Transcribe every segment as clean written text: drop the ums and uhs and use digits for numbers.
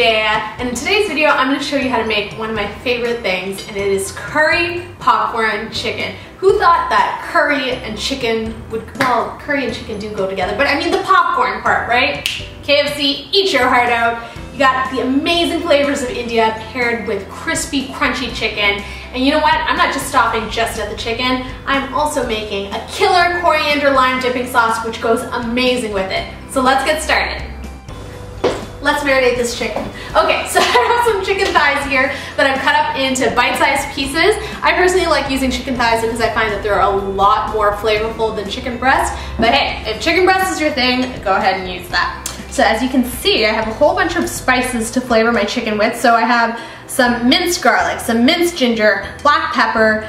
Vijaya, and in today's video I'm going to show you how to make one of my favorite things, and it is curry popcorn chicken. Who thought that curry and chicken would, well, curry and chicken do go together, but I mean the popcorn part, right? KFC, eat your heart out. You got the amazing flavors of India paired with crispy, crunchy chicken. And you know what? I'm not just stopping just at the chicken. I'm also making a killer coriander lime dipping sauce, which goes amazing with it. So let's get started. Let's marinate this chicken. Okay, so I have some chicken thighs here that I've cut up into bite-sized pieces. I personally like using chicken thighs because I find that they're a lot more flavorful than chicken breast. But hey, if chicken breast is your thing, go ahead and use that. So as you can see, I have a whole bunch of spices to flavor my chicken with. So I have some minced garlic, some minced ginger, black pepper,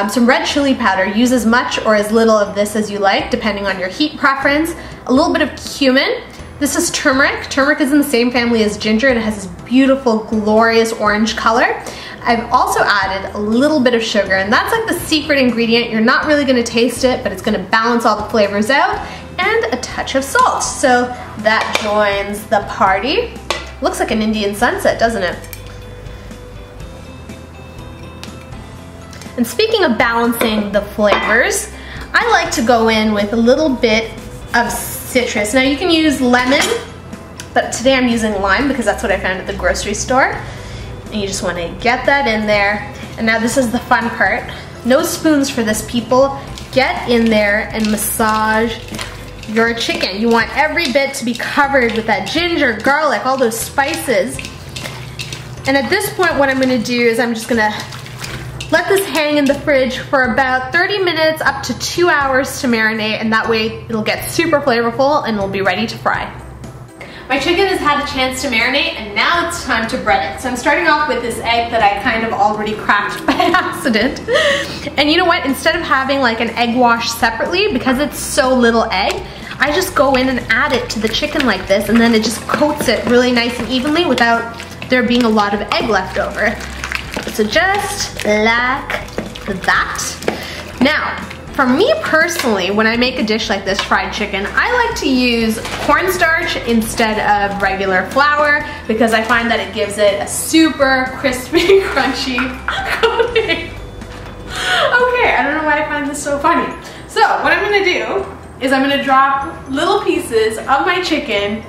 some red chili powder. Use as much or as little of this as you like, depending on your heat preference. A little bit of cumin. This is turmeric. Turmeric is in the same family as ginger and it has this beautiful, glorious orange color. I've also added a little bit of sugar, and that's like the secret ingredient. You're not really gonna taste it, but it's gonna balance all the flavors out, and a touch of salt. So that joins the party. Looks like an Indian sunset, doesn't it? And speaking of balancing the flavors, I like to go in with a little bit of citrus. Now you can use lemon, but today I'm using lime because that's what I found at the grocery store. And you just want to get that in there. And now this is the fun part. No spoons for this, people. Get in there and massage your chicken. You want every bit to be covered with that ginger, garlic, all those spices. And at this point, what I'm going to do is I'm just going to let this hang in the fridge for about 30 minutes up to 2 hours to marinate, and that way it'll get super flavorful and it'll be ready to fry. My chicken has had a chance to marinate, and now it's time to bread it. So I'm starting off with this egg that I kind of already cracked by accident. And you know what? Instead of having like an egg wash separately, because it's so little egg, I just go in and add it to the chicken like this, and then it just coats it really nice and evenly without there being a lot of egg left over. So just like that. Now, for me personally, when I make a dish like this, fried chicken, I like to use cornstarch instead of regular flour because I find that it gives it a super crispy, crunchy coating. Okay, I don't know why I find this so funny. So what I'm gonna do is I'm gonna drop little pieces of my chicken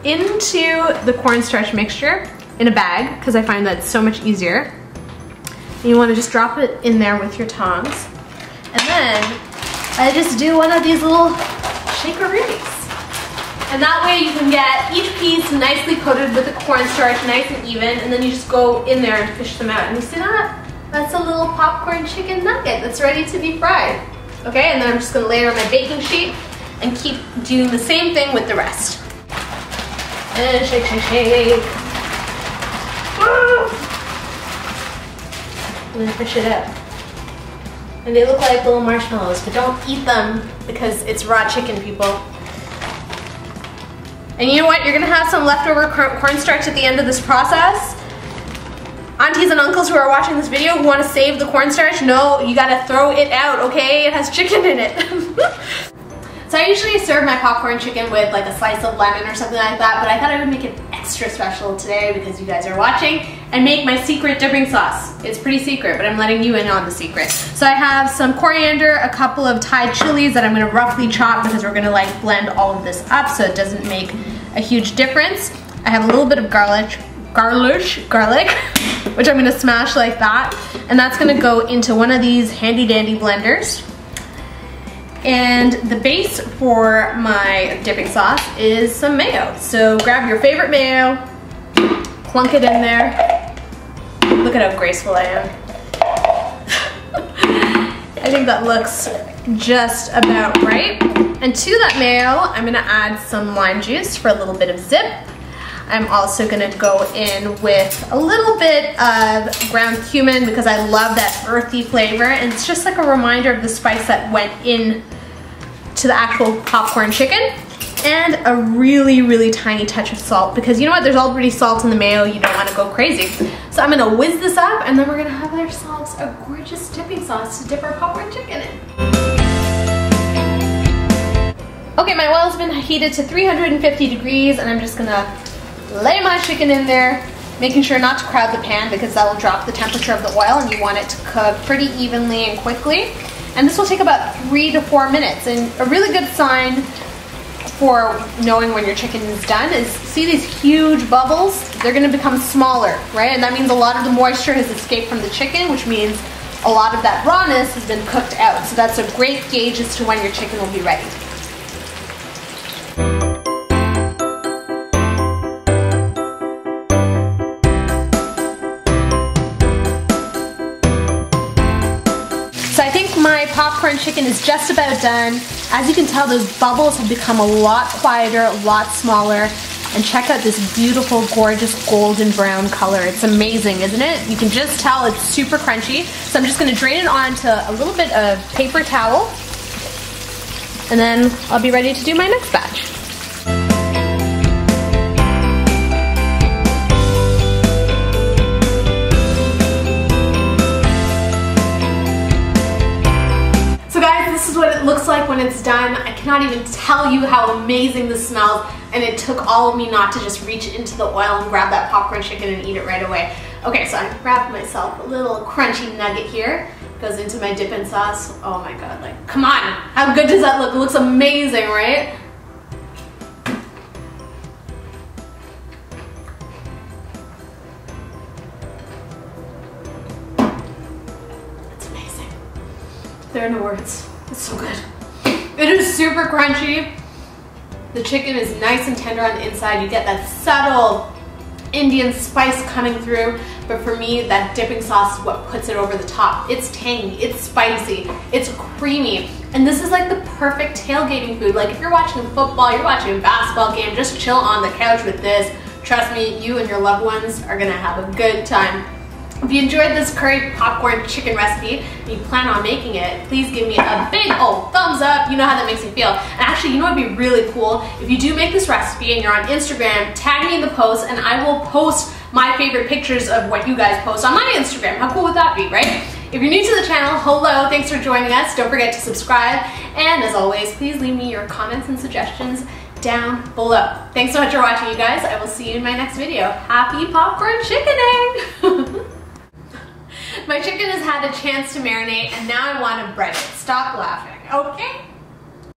into the cornstarch mixture in a bag because I find that it's so much easier. And you want to just drop it in there with your tongs. And then I just do one of these little shakeroonies. And that way you can get each piece nicely coated with the cornstarch, nice and even, and then you just go in there and fish them out. And you see that? That's a little popcorn chicken nugget that's ready to be fried. Okay, and then I'm just gonna lay it on my baking sheet and keep doing the same thing with the rest. And shake, shake, shake. And then fish it out. And they look like little marshmallows, but don't eat them because it's raw chicken, people. And you know what? You're gonna have some leftover cornstarch at the end of this process. Aunties and uncles who are watching this video who want to save the cornstarch, no, you gotta throw it out, okay? It has chicken in it. So I usually serve my popcorn chicken with like a slice of lemon or something like that, but I thought I would make it extra special today because you guys are watching and make my secret dipping sauce. It's pretty secret, but I'm letting you in on the secret. So I have some coriander, a couple of Thai chilies that I'm gonna roughly chop because we're gonna like blend all of this up so it doesn't make a huge difference. I have a little bit of garlic, which I'm gonna smash like that. And that's gonna go into one of these handy dandy blenders. And the base for my dipping sauce is some mayo. So grab your favorite mayo, plunk it in there. Look at how graceful I am. I think that looks just about right. And to that mayo, I'm gonna add some lime juice for a little bit of zip. I'm also gonna go in with a little bit of ground cumin because I love that earthy flavor, and it's just like a reminder of the spice that went in to the actual popcorn chicken, and a really, really tiny touch of salt because you know what, there's already salt in the mayo, you don't want to go crazy. So I'm gonna whiz this up and then we're gonna have ourselves a gorgeous dipping sauce to dip our popcorn chicken in. Okay, my oil's been heated to 350 degrees and I'm just gonna lay my chicken in there, making sure not to crowd the pan because that will drop the temperature of the oil and you want it to cook pretty evenly and quickly. And this will take about 3 to 4 minutes. And a really good sign for knowing when your chicken is done is, see these huge bubbles? They're gonna become smaller, right? And that means a lot of the moisture has escaped from the chicken, which means a lot of that rawness has been cooked out. So that's a great gauge as to when your chicken will be ready. So I think my popcorn chicken is just about done. As you can tell, those bubbles have become a lot quieter, a lot smaller. And check out this beautiful, gorgeous golden brown color. It's amazing, isn't it? You can just tell it's super crunchy. So I'm just gonna drain it onto a little bit of paper towel. And then I'll be ready to do my next batch. This is what it looks like when it's done. I cannot even tell you how amazing this smells, and it took all of me not to just reach into the oil and grab that popcorn chicken and eat it right away. Okay, so I grabbed myself a little crunchy nugget here. Goes into my dipping sauce. Oh my god, like, come on! How good does that look? It looks amazing, right? It's amazing. There are no words. It's so good. It is super crunchy. The chicken is nice and tender on the inside. You get that subtle Indian spice coming through. But for me, that dipping sauce is what puts it over the top. It's tangy, it's spicy, it's creamy. And this is like the perfect tailgating food. Like if you're watching football, you're watching a basketball game, just chill on the couch with this. Trust me, you and your loved ones are gonna have a good time. If you enjoyed this curry popcorn chicken recipe and you plan on making it, please give me a big old thumbs up. You know how that makes me feel. And actually, you know what would be really cool? If you do make this recipe and you're on Instagram, tag me in the post and I will post my favorite pictures of what you guys post on my Instagram. How cool would that be, right? If you're new to the channel, hello, thanks for joining us. Don't forget to subscribe. And as always, please leave me your comments and suggestions down below. Thanks so much for watching, you guys. I will see you in my next video. Happy popcorn chickening! My chicken has had a chance to marinate and now I want to bread it. Stop laughing, okay?